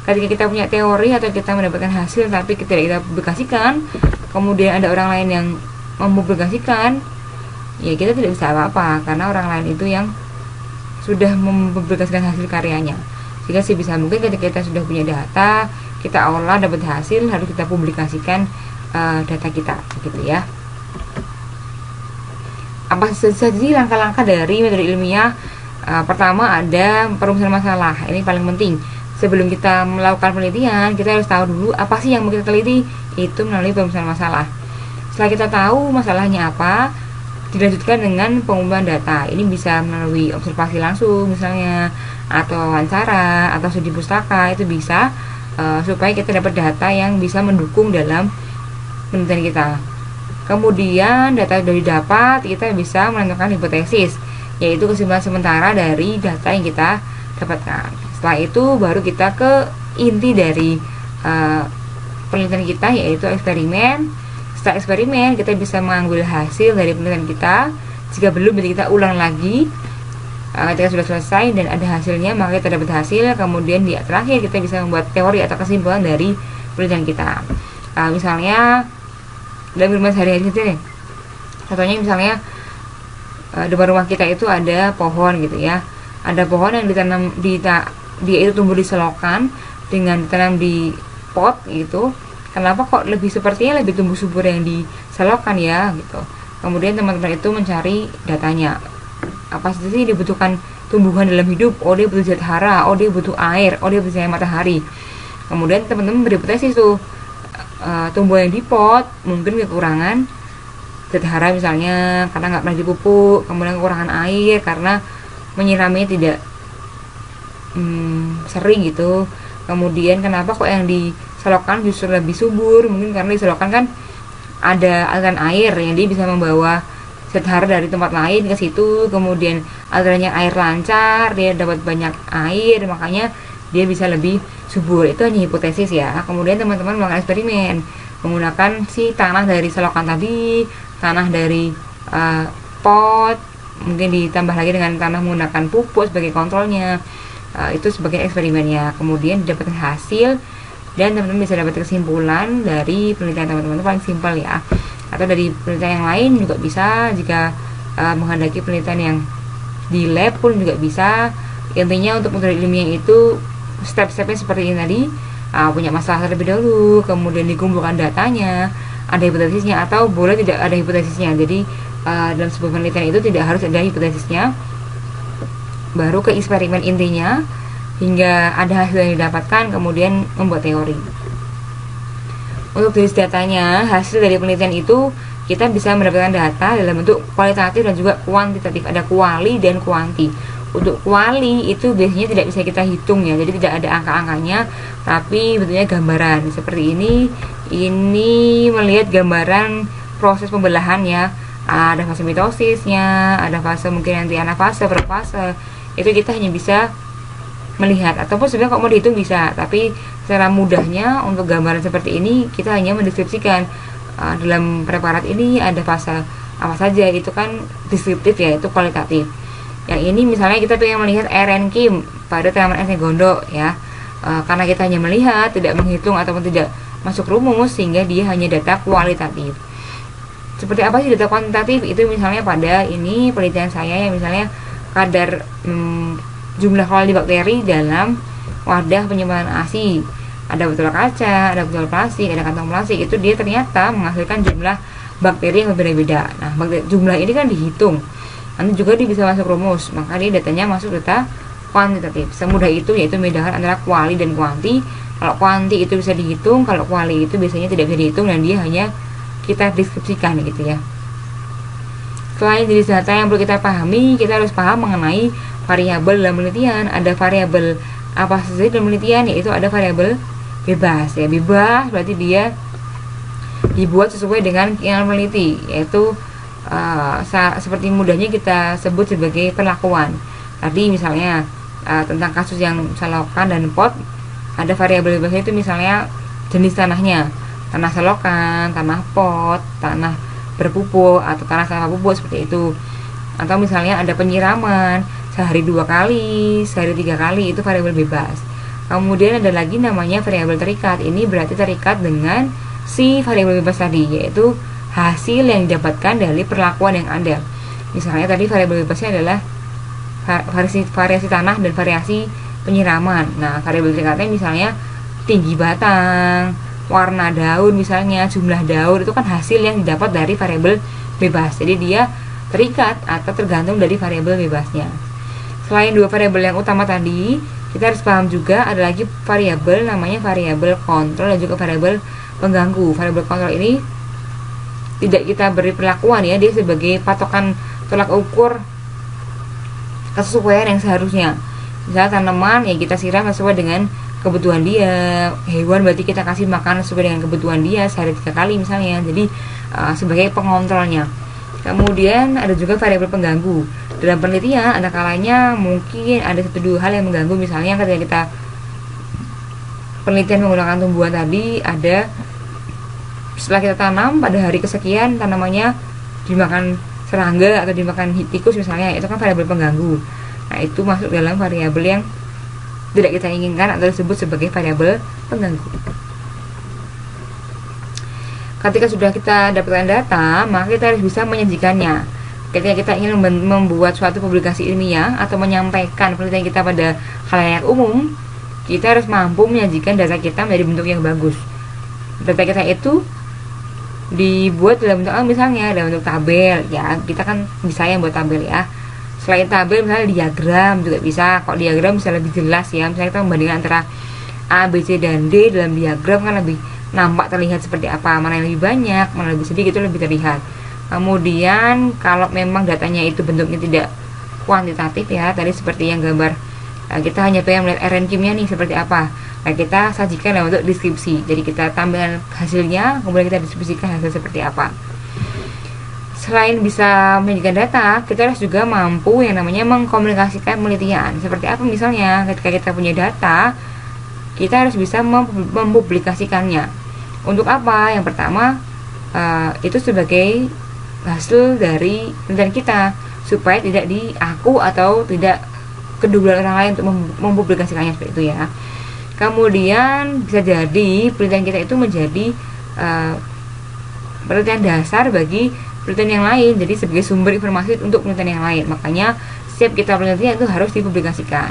Ketika kita punya teori atau kita mendapatkan hasil tapi kita publikasikan, kemudian ada orang lain yang mempublikasikan, ya kita tidak bisa apa-apa karena orang lain itu yang sudah mempublikasikan hasil karyanya. Sehingga sebisa mungkin ketika kita sudah punya data, kita olah dapat hasil, harus kita publikasikan data kita, gitu ya. Apa saja langkah-langkah dari metode ilmiah? Pertama ada perumusan masalah, ini paling penting. Sebelum kita melakukan penelitian, kita harus tahu dulu apa sih yang mau kita teliti, itu melalui perumusan masalah. Setelah kita tahu masalahnya apa, dilanjutkan dengan pengumpulan data. Ini bisa melalui observasi langsung misalnya, atau wawancara, atau studi pustaka, itu bisa supaya kita dapat data yang bisa mendukung dalam penelitian kita. Kemudian data sudah didapat, kita bisa menentukan hipotesis, yaitu kesimpulan sementara dari data yang kita dapatkan. Setelah itu baru kita ke inti dari penelitian kita, yaitu eksperimen. Setelah eksperimen kita bisa mengambil hasil dari penelitian kita. Jika belum, berarti kita ulang lagi. Ketika sudah selesai dan ada hasilnya, maka kita dapat hasil. Kemudian di terakhir kita bisa membuat teori atau kesimpulan dari penelitian kita. Misalnya dalam kehidupan sehari-hari kita nih, contohnya misalnya depan rumah kita itu ada pohon gitu ya, ada pohon yang ditanam dia itu tumbuh di selokan dengan ditanam di pot gitu. Kenapa kok lebih sepertinya lebih tumbuh subur yang di selokan ya gitu. Kemudian teman-teman itu mencari datanya, apa sih dibutuhkan tumbuhan dalam hidup. Oh, dia butuh zat hara, oh dia butuh air, oh dia butuh cahaya matahari. Kemudian teman-teman berhipotesis tuh, tumbuhan yang di pot mungkin kekurangan zat hara misalnya karena nggak pernah dipupuk, kemudian kekurangan air karena menyiramnya tidak sering gitu. Kemudian kenapa kok yang di selokan justru lebih subur? Mungkin karena di selokan kan ada aliran air yang dia bisa membawa zat hara dari tempat lain ke situ, kemudian alirannya air lancar, dia dapat banyak air, makanya dia bisa lebih subur. Itu hanya hipotesis ya. Kemudian teman-teman melakukan eksperimen menggunakan si tanah dari selokan tadi, tanah dari pot, mungkin ditambah lagi dengan tanah menggunakan pupuk sebagai kontrolnya. Itu sebagai eksperimennya. Kemudian didapatkan hasil dan teman-teman bisa dapat kesimpulan dari penelitian teman-teman. Itu paling simpel ya. Atau dari penelitian yang lain juga bisa, jika menghendaki penelitian yang di lab pun juga bisa. Intinya untuk metode ilmiah itu step-stepnya seperti ini tadi. Punya masalah terlebih dahulu, kemudian dikumpulkan datanya, ada hipotesisnya atau boleh tidak ada hipotesisnya. Jadi dalam sebuah penelitian itu tidak harus ada hipotesisnya, baru ke eksperimen intinya hingga ada hasil yang didapatkan, kemudian membuat teori. Untuk jenis datanya, hasil dari penelitian itu kita bisa mendapatkan data dalam bentuk kualitatif dan juga kuantitatif. Ada kuali dan kuanti. Untuk kuali itu biasanya tidak bisa kita hitung ya, jadi tidak ada angka-angkanya, tapi bentuknya gambaran seperti ini. Ini melihat gambaran proses pembelahan ya, ada fase mitosisnya, ada fase mungkin nanti anafase, profase. Itu kita hanya bisa melihat, ataupun sebenarnya kok mau dihitung bisa, tapi secara mudahnya untuk gambaran seperti ini kita hanya mendeskripsikan dalam preparat ini ada fase apa saja. Itu kan deskriptif ya, itu kualitatif. Yang ini misalnya kita pengen melihat RNQ pada tanaman es gondok ya, karena kita hanya melihat, tidak menghitung ataupun tidak masuk rumus, sehingga dia hanya data kualitatif. Seperti apa sih data kuantitatif? Itu misalnya pada ini penelitian saya yang misalnya kadar jumlah koloni bakteri dalam wadah penyimpanan ASI. Ada botol kaca, ada botol plastik, ada kantong plastik. Itu dia ternyata menghasilkan jumlah bakteri yang berbeda-beda. Nah, jumlah ini kan dihitung. Nanti juga dia bisa masuk rumus, maka dia datanya masuk data kuantitatif. Semudah itu, yaitu membedakan antara kuali dan kuanti. Kalau kuanti itu bisa dihitung, kalau kuali itu biasanya tidak bisa dihitung dan dia hanya kita deskripsikan gitu ya. Selain jenis data yang perlu kita pahami, kita harus paham mengenai variabel dalam penelitian. Ada variabel apa saja dalam penelitian, yaitu ada variabel bebas ya. Bebas berarti dia dibuat sesuai dengan keinginan peneliti, yaitu seperti mudahnya kita sebut sebagai perlakuan. Tadi misalnya tentang kasus yang selokan dan pot, ada variabel bebasnya itu misalnya jenis tanahnya, tanah selokan, tanah pot, tanah berpupuk atau tanah tanpa pupuk seperti itu. Atau misalnya ada penyiraman sehari 2 kali, sehari 3 kali, itu variabel bebas. Kemudian ada lagi namanya variabel terikat. Ini berarti terikat dengan si variabel bebas tadi, yaitu hasil yang didapatkan dari perlakuan yang ada. Misalnya tadi variabel bebasnya adalah variasi tanah dan variasi penyiraman. Nah, variabel terikatnya misalnya tinggi batang, warna daun misalnya, jumlah daun, itu kan hasil yang didapat dari variabel bebas. Jadi dia terikat atau tergantung dari variabel bebasnya. Selain dua variabel yang utama tadi, kita harus paham juga ada lagi variabel namanya variabel kontrol dan juga variabel pengganggu. Variabel kontrol ini tidak kita beri perlakuan ya, dia sebagai patokan tolak ukur kesesuaian yang seharusnya. Misalnya tanaman ya kita siram sesuai dengan kebutuhan dia, hewan berarti kita kasih makan sesuai dengan kebutuhan dia sehari 3 kali misalnya. Jadi sebagai pengontrolnya. Kemudian ada juga variabel pengganggu. Dalam penelitian ada kalanya mungkin ada 1-2 hal yang mengganggu, misalnya ketika kita penelitian menggunakan tumbuhan tadi, ada setelah kita tanam pada hari kesekian tanamannya dimakan serangga atau dimakan tikus misalnya, itu kan variabel pengganggu. Nah itu masuk dalam variabel yang tidak kita inginkan atau disebut sebagai variabel pengganggu. Ketika sudah kita dapatkan data, maka kita harus bisa menyajikannya. Ketika kita ingin membuat suatu publikasi ilmiah atau menyampaikan penelitian kita pada khalayak umum, kita harus mampu menyajikan data kita menjadi bentuk yang bagus. Data kita itu dibuat dalam bentuk misalnya dalam bentuk tabel ya, kita kan bisa yang buat tabel ya. Selain tabel misalnya diagram juga bisa. Kok diagram bisa lebih jelas ya, misalnya kita membandingkan antara A, B, C, dan D dalam diagram kan lebih nampak terlihat seperti apa, mana yang lebih banyak, mana lebih sedikit, itu lebih terlihat. Kemudian kalau memang datanya itu bentuknya tidak kuantitatif ya, tadi seperti yang gambar kita hanya pengen melihat RN kimia nih seperti apa, nah kita sajikan dalam bentuk deskripsi. Jadi kita tampilkan hasilnya, kemudian kita deskripsikan hasil seperti apa. Selain bisa menyajikan data, kita harus juga mampu yang namanya mengkomunikasikan penelitian. Seperti apa misalnya ketika kita punya data, kita harus bisa mempublikasikannya. Untuk apa? Yang pertama itu sebagai hasil dari penelitian kita, supaya tidak diaku atau tidak kedua orang lain untuk mempublikasikannya seperti itu ya. Kemudian bisa jadi penelitian kita itu menjadi penelitian dasar bagi penelitian yang lain, jadi sebagai sumber informasi untuk penelitian yang lain. Makanya setiap kita penelitian itu harus dipublikasikan.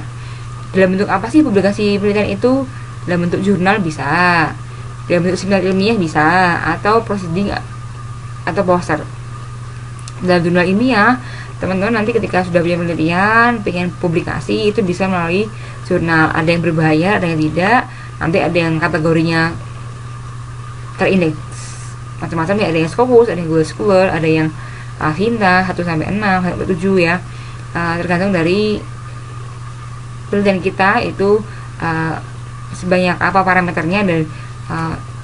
Dalam bentuk apa sih publikasi penelitian itu? Dalam bentuk jurnal bisa, dalam bentuk seminar ilmiah bisa, atau proceeding atau poster. Dalam jurnal ilmiah, teman-teman nanti ketika sudah punya penelitian, pengen publikasi, itu bisa melalui jurnal. Ada yang berbayar, ada yang tidak. Nanti ada yang kategorinya terindeks macam-macam ya, ada yang Scopus, ada yang Google Scholar, ada yang Vinta 1-6, 1-7 ya. Tergantung dari penelitian kita itu sebanyak apa parameternya dan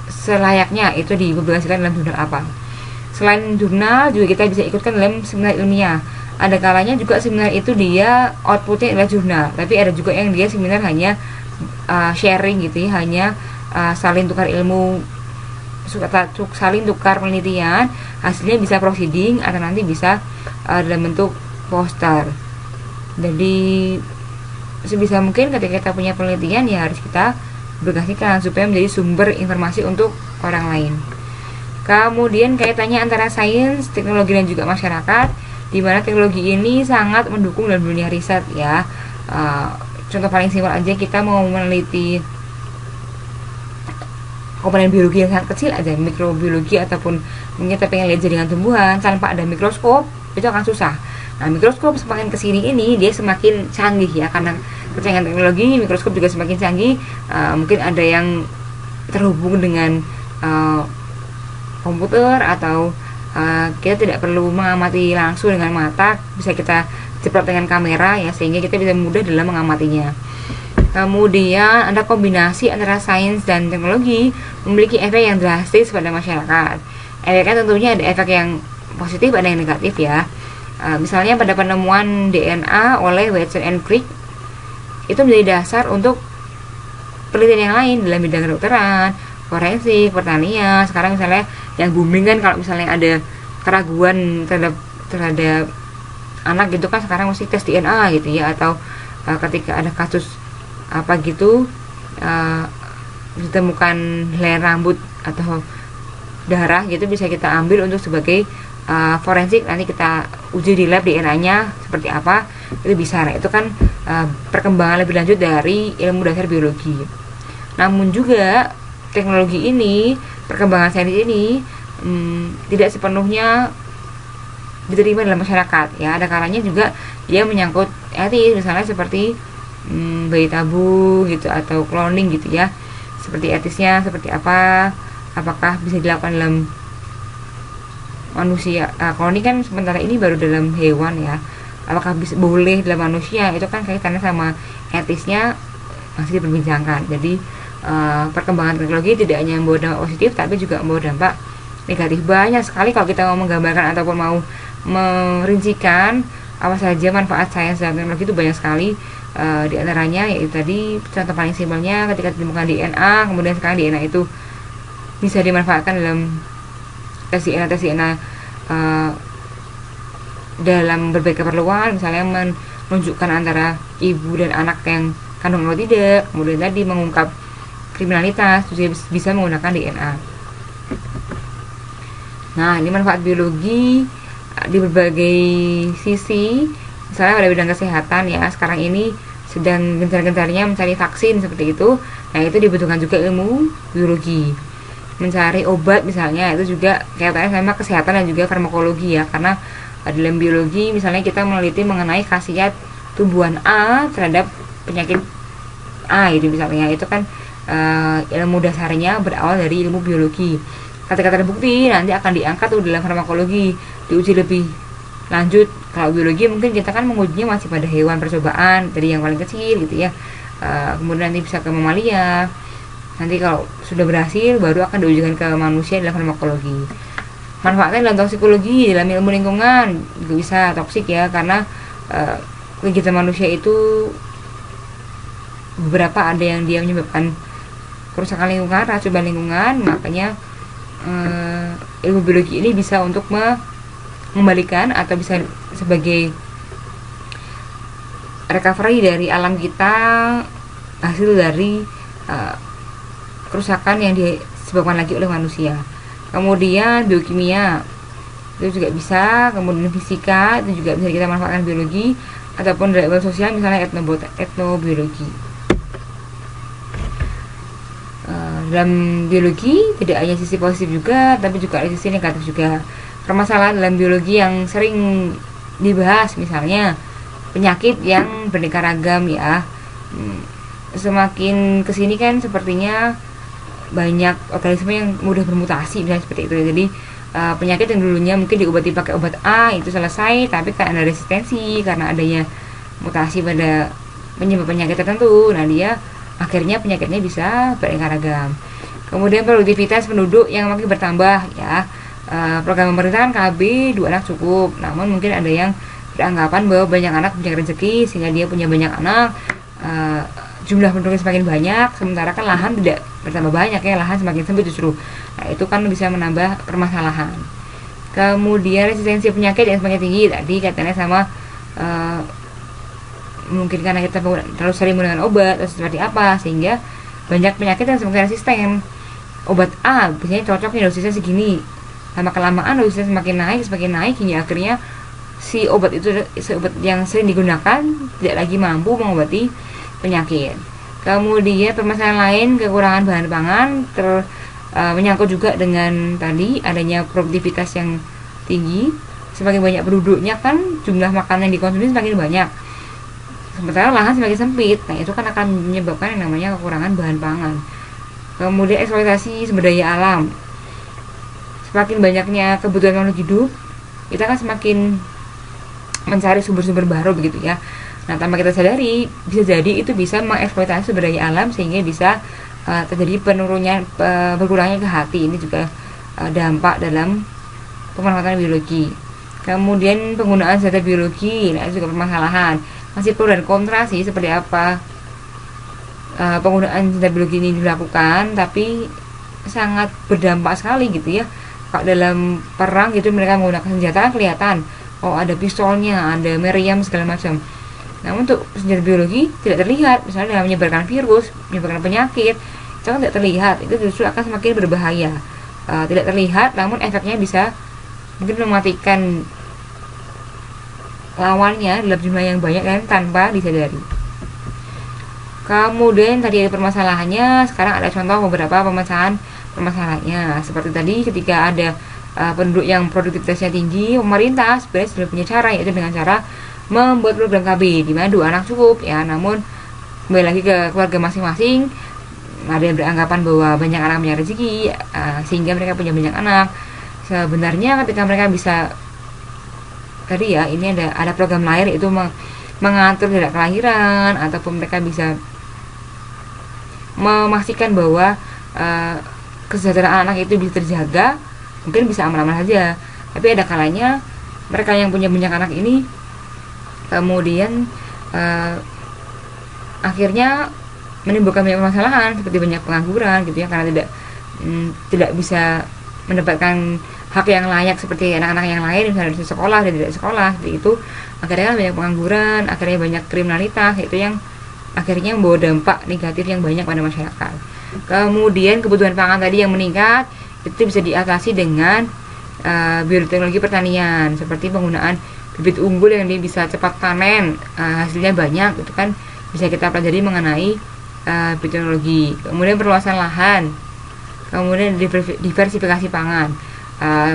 selayaknya itu dipublikasikan dalam jurnal apa. Selain jurnal juga kita bisa ikutkan dalam seminar ilmiah. Ada kalanya juga seminar itu dia outputnya adalah jurnal, tapi ada juga yang dia seminar hanya sharing gitu ya, hanya saling tukar ilmu, saling tukar penelitian, hasilnya bisa proceeding atau nanti bisa dalam bentuk poster. Jadi sebisa mungkin ketika kita punya penelitian ya harus kita publikasikan supaya menjadi sumber informasi untuk orang lain. Kemudian kaitannya antara sains, teknologi dan juga masyarakat, di mana teknologi ini sangat mendukung dalam dunia riset ya. Contoh paling simpel aja, kita mau meneliti komponen biologi yang sangat kecil aja, mikrobiologi, ataupun mungkin kita pengen lihat jaringan tumbuhan tanpa ada mikroskop, itu akan susah. Nah, mikroskop semakin kesini ini dia semakin canggih ya, karena perkembangan teknologi, mikroskop juga semakin canggih. Mungkin ada yang terhubung dengan komputer, atau kita tidak perlu mengamati langsung dengan mata, bisa kita cepat dengan kamera ya, sehingga kita bisa mudah dalam mengamatinya. Kemudian ada kombinasi antara sains dan teknologi memiliki efek yang drastis pada masyarakat. Efeknya tentunya ada efek yang positif, ada yang negatif ya. Misalnya pada penemuan DNA oleh Watson and Crick, itu menjadi dasar untuk penelitian yang lain dalam bidang kedokteran, forensik, pertanian. Sekarang misalnya yang booming kan kalau misalnya ada keraguan terhadap anak gitu kan, sekarang mesti tes DNA gitu ya, atau ketika ada kasus apa gitu ditemukan helai rambut atau darah gitu, bisa kita ambil untuk sebagai forensik, nanti kita uji di lab DNA-nya seperti apa, itu bisa. Nah, itu kan perkembangan lebih lanjut dari ilmu dasar biologi. Namun juga teknologi ini, perkembangan sains ini tidak sepenuhnya diterima dalam masyarakat ya. Ada kalanya juga dia menyangkut etis, misalnya seperti bayi tabung gitu, atau cloning gitu ya. Seperti etisnya seperti apa, apakah bisa dilakukan dalam manusia. Kalau ini kan sementara ini baru dalam hewan ya, apakah bisa boleh dalam manusia, itu kan kaitannya sama etisnya masih diperbincangkan. Jadi perkembangan teknologi tidak hanya membawa dampak positif tapi juga membawa dampak negatif. Banyak sekali kalau kita mau menggambarkan ataupun mau merincikan apa saja manfaat sains dan teknologi itu banyak sekali. Di antaranya yaitu tadi contoh paling simpelnya ketika ditemukan DNA, kemudian sekarang DNA itu bisa dimanfaatkan dalam tes DNA dalam berbagai keperluan, misalnya menunjukkan antara ibu dan anak yang kandung atau tidak. Kemudian tadi mengungkap kriminalitas juga bisa menggunakan DNA. Nah, ini manfaat biologi di berbagai sisi. Misalnya pada bidang kesehatan ya, sekarang ini sedang gencar-gencarnya mencari vaksin seperti itu. Nah, itu dibutuhkan juga ilmu biologi. Mencari obat misalnya itu juga kaitannya sama kesehatan dan juga farmakologi ya, karena dalam biologi misalnya kita meneliti mengenai khasiat tumbuhan A terhadap penyakit A itu misalnya, itu kan ilmu dasarnya berawal dari ilmu biologi. Ketika terbukti nanti akan diangkat tuh dalam farmakologi, diuji lebih lanjut. Kalau biologi mungkin kita kan mengujinya masih pada hewan percobaan dari yang paling kecil gitu ya, kemudian nanti bisa ke mamalia. Nanti kalau sudah berhasil baru akan diujikan ke manusia dalam farmakologi. Manfaatnya dalam toksikologi, dalam ilmu lingkungan juga bisa toksik ya, karena kegiatan manusia itu beberapa ada yang dia menyebabkan kerusakan lingkungan, racun lingkungan. Makanya ilmu biologi ini bisa untuk mengembalikan atau bisa sebagai recovery dari alam kita hasil dari kerusakan yang disebabkan lagi oleh manusia. Kemudian biokimia itu juga bisa, kemudian fisika itu juga bisa kita manfaatkan biologi, ataupun dari ilmu sosial misalnya etnobiologi. Dalam biologi tidak hanya sisi positif juga, tapi juga ada sisi negatif juga. Permasalahan dalam biologi yang sering dibahas misalnya penyakit yang beraneka ragam ya. Semakin kesini kan sepertinya banyak organisme yang mudah bermutasi misalnya seperti itu. Jadi penyakit yang dulunya mungkin diobati pakai obat A itu selesai, tapi karena ada resistensi, karena adanya mutasi pada penyebab penyakit tertentu, nah dia akhirnya penyakitnya bisa beraneka ragam. Kemudian produktivitas penduduk yang makin bertambah ya. Program pemerintah kan KB 2 anak cukup, namun mungkin ada yang beranggapan bahwa banyak anak banyak rezeki sehingga dia punya banyak anak, jumlah penduduknya semakin banyak, sementara kan lahan tidak bertambah banyak ya, lahan semakin sempit justru. Nah, itu kan bisa menambah permasalahan. Kemudian resistensi penyakit yang semakin tinggi tadi katanya sama mungkin karena kita terlalu sering menggunakan obat atau seperti apa, sehingga banyak penyakit yang semakin resisten. Obat A biasanya cocoknya dosisnya segini, lama kelamaan dosisnya semakin naik hingga akhirnya si obat yang sering digunakan tidak lagi mampu mengobati penyakit. Kemudian permasalahan lain, kekurangan bahan pangan menyangkut juga dengan tadi adanya produktivitas yang tinggi. Semakin banyak penduduknya kan jumlah makanan yang dikonsumsi semakin banyak, sementara lahan semakin sempit. Nah, itu kan akan menyebabkan yang namanya kekurangan bahan pangan. Kemudian eksploitasi sumber daya alam. Semakin banyaknya kebutuhan makhluk hidup, kita kan semakin mencari sumber-sumber baru begitu ya. Nah, tanpa kita sadari, bisa jadi itu bisa mengeksploitasi sumber daya alam sehingga bisa terjadi berkurangnya ke hati. Ini juga dampak dalam pemanfaatan biologi. Kemudian penggunaan senjata biologi, nah itu juga permasalahan. Masih pro dan kontra sih seperti apa penggunaan senjata biologi ini dilakukan, tapi sangat berdampak sekali gitu ya. Kalau dalam perang gitu mereka menggunakan senjata kelihatan, oh ada pistolnya, ada meriam segala macam. Namun untuk senjata biologi tidak terlihat, misalnya dalam menyebarkan virus, menyebarkan penyakit, itu kan tidak terlihat, itu justru akan semakin berbahaya. Tidak terlihat, namun efeknya bisa mungkin mematikan lawannya dalam jumlah yang banyak dan tanpa disadari. Kemudian tadi ada permasalahannya, sekarang ada contoh beberapa pemecahan permasalahannya. Seperti tadi ketika ada penduduk yang produktivitasnya tinggi, pemerintah sebenarnya sudah punya cara, yaitu dengan cara membuat program KB di mana 2 anak cukup ya. Namun kembali lagi ke keluarga masing-masing, ada yang beranggapan bahwa banyak anak banyak rezeki, sehingga mereka punya banyak anak. sebenarnya ketika mereka bisa tadi ya, ini ada program lahir itu mengatur jarak kelahiran, ataupun mereka bisa memastikan bahwa kesejahteraan anak itu bisa terjaga, mungkin bisa aman-aman saja. Tapi ada kalanya mereka yang punya banyak anak ini kemudian akhirnya menimbulkan banyak permasalahan seperti banyak pengangguran gitu ya, karena tidak bisa mendapatkan hak yang layak seperti anak-anak yang lain, misalnya di sekolah dan tidak sekolah seperti itu. Akhirnya kan banyak pengangguran, akhirnya banyak kriminalitas, itu yang akhirnya membawa dampak negatif yang banyak pada masyarakat. Kemudian kebutuhan pangan tadi yang meningkat itu bisa diatasi dengan bioteknologi pertanian, seperti penggunaan bibit unggul yang dia bisa cepat panen, hasilnya banyak, itu kan bisa kita pelajari mengenai bioteknologi. Kemudian perluasan lahan, kemudian diversifikasi pangan.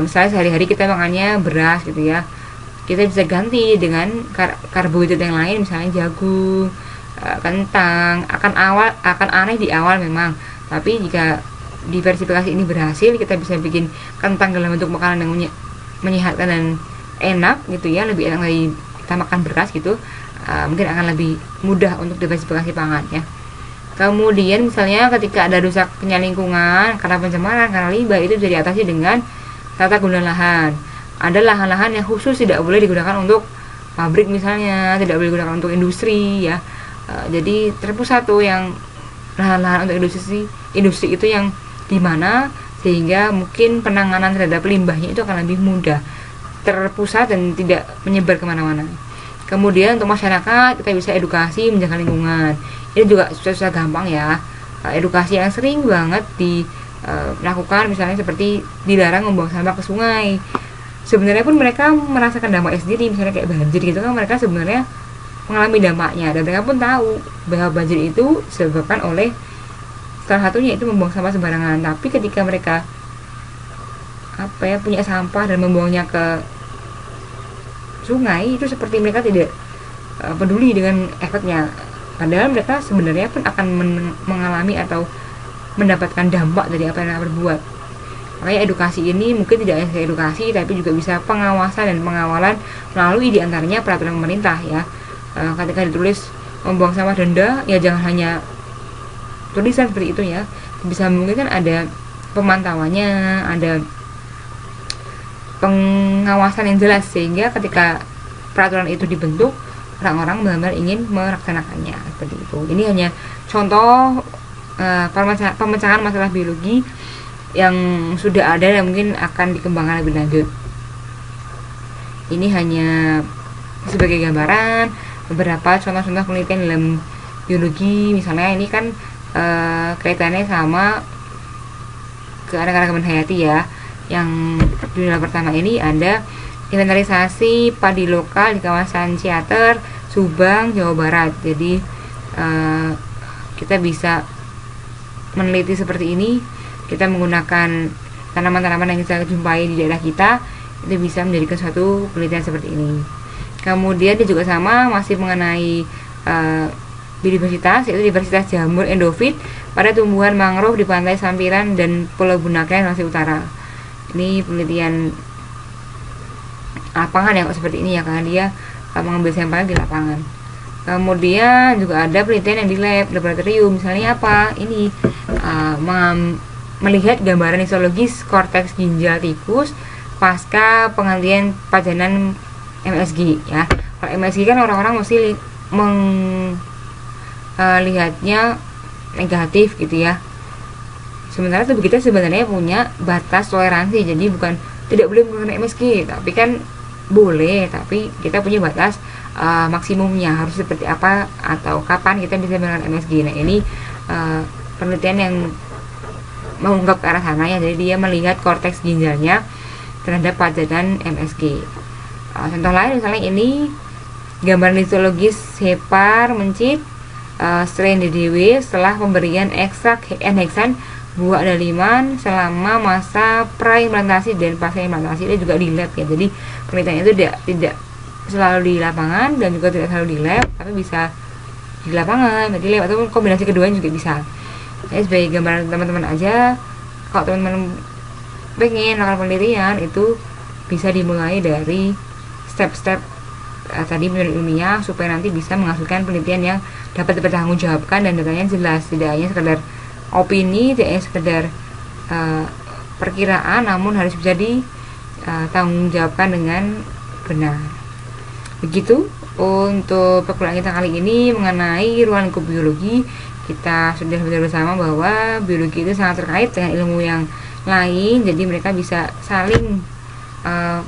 Misalnya sehari-hari kita makannya beras gitu ya, kita bisa ganti dengan karbohidrat yang lain, misalnya jagung, kentang. Akan aneh di awal memang, tapi jika diversifikasi ini berhasil, kita bisa bikin kentang dalam bentuk makanan yang menyehatkan dan enak gitu ya, lebih enak dari kita makan beras gitu. Mungkin akan lebih mudah untuk diversifikasi pangan ya. Kemudian misalnya ketika ada rusaknya lingkungan karena pencemaran, karena limbah, itu bisa diatasi dengan tata guna lahan. Ada lahan-lahan yang khusus tidak boleh digunakan untuk pabrik misalnya, tidak boleh digunakan untuk industri ya. Jadi terpusat tuh yang lahan-lahan untuk industri itu yang dimana, sehingga mungkin penanganan terhadap limbahnya itu akan lebih mudah, terpusat dan tidak menyebar kemana-mana. Kemudian untuk masyarakat, kita bisa edukasi menjaga lingkungan. Ini juga susah gampang ya. Edukasi yang sering banget dilakukan, misalnya seperti dilarang membuang sampah ke sungai. Sebenarnya pun mereka merasakan dampaknya sendiri, misalnya kayak banjir gitu kan, mereka sebenarnya mengalami dampaknya, dan mereka pun tahu bahwa banjir itu disebabkan oleh salah satunya itu membuang sampah sembarangan. Tapi ketika mereka punya sampah dan membuangnya ke sungai, itu seperti mereka tidak peduli dengan efeknya, padahal mereka sebenarnya pun akan mengalami atau mendapatkan dampak dari apa yang mereka berbuat. Makanya edukasi ini mungkin tidak hanya edukasi, tapi juga bisa pengawasan dan pengawalan melalui diantaranya peraturan pemerintah ya. Ketika ditulis membuang sampah denda, ya jangan hanya tulisan seperti itu ya, bisa mungkin kan ada pemantauannya, ada pengawasan yang jelas, sehingga ketika peraturan itu dibentuk, orang-orang benar-benar ingin melaksanakannya seperti itu. Ini hanya contoh pemecahan masalah biologi yang sudah ada dan mungkin akan dikembangkan lebih lanjut. Ini hanya sebagai gambaran beberapa contoh-contoh penelitian dalam biologi. Misalnya ini kan kaitannya sama keanekaragaman hayati ya. Yang jurnal pertama ini ada inventarisasi padi lokal di kawasan Ciater, Subang, Jawa Barat. Jadi kita bisa meneliti seperti ini. Kita menggunakan tanaman-tanaman yang kita jumpai di daerah kita, itu bisa menjadikan suatu penelitian seperti ini. Kemudian dia juga sama, masih mengenai biodiversitas, yaitu diversitas jamur endofit pada tumbuhan mangrove di pantai Sampiran dan Pulau Bunaken, Sulawesi Utara. Ini penelitian lapangan yang seperti ini ya, karena dia mengambil sampel di lapangan. Kemudian juga ada penelitian yang di laboratorium. Misalnya apa? Ini melihat gambaran histologis korteks ginjal tikus pasca penggantian pajanan MSG ya. Kalau MSG kan orang-orang mesti lihatnya negatif gitu ya. Sementara tubuh kita sebenarnya punya batas toleransi, jadi bukan tidak boleh menggunakan MSG, tapi kan boleh, tapi kita punya batas maksimumnya harus seperti apa atau kapan kita bisa menggunakan MSG. Nah ini penelitian yang mengungkap ke arah sana ya, jadi dia melihat korteks ginjalnya terhadap pajanan MSG. Contoh lain misalnya ini gambaran histologis hepar mencit strain DDW setelah pemberian ekstrak N-heksan buah daliman selama masa pra-implantasi dan pasca implantasi. Itu juga di lab ya, jadi penelitian itu tidak selalu di lapangan dan juga tidak selalu di lab, tapi bisa di lapangan, di lab, atau kombinasi keduanya juga bisa. Jadi sebagai gambaran teman-teman aja, kalau teman-teman pengen melakukan penelitian itu bisa dimulai dari step-step tadi menurut ilmiah, supaya nanti bisa menghasilkan penelitian yang dapat dipertanggungjawabkan dan datanya jelas, tidak hanya sekedar opini, tidak hanya sekedar perkiraan, namun harus bisa ditanggungjawabkan dengan benar. Begitu untuk perkuliahan kita kali ini mengenai ruang lingkup biologi. Kita sudah belajar bersama bahwa biologi itu sangat terkait dengan ilmu yang lain, jadi mereka bisa saling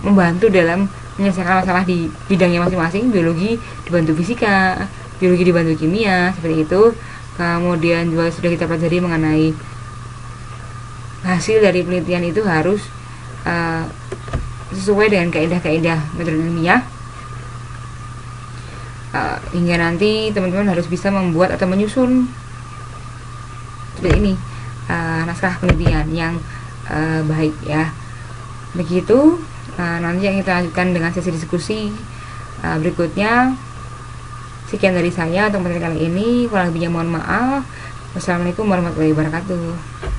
membantu dalam menyelesaikan masalah di bidangnya masing-masing. Biologi dibantu fisika, biologi dibantu kimia, seperti itu. Kemudian juga sudah kita pelajari mengenai hasil dari penelitian itu harus sesuai dengan kaidah-kaidah metode ilmiah, hingga nanti teman-teman harus bisa membuat atau menyusun seperti ini naskah penelitian yang baik ya. Begitu. Nanti yang kita lanjutkan dengan sesi diskusi berikutnya. Sekian dari saya untuk materi kali ini. Kurang lebihnya mohon maaf. Wassalamualaikum warahmatullahi wabarakatuh.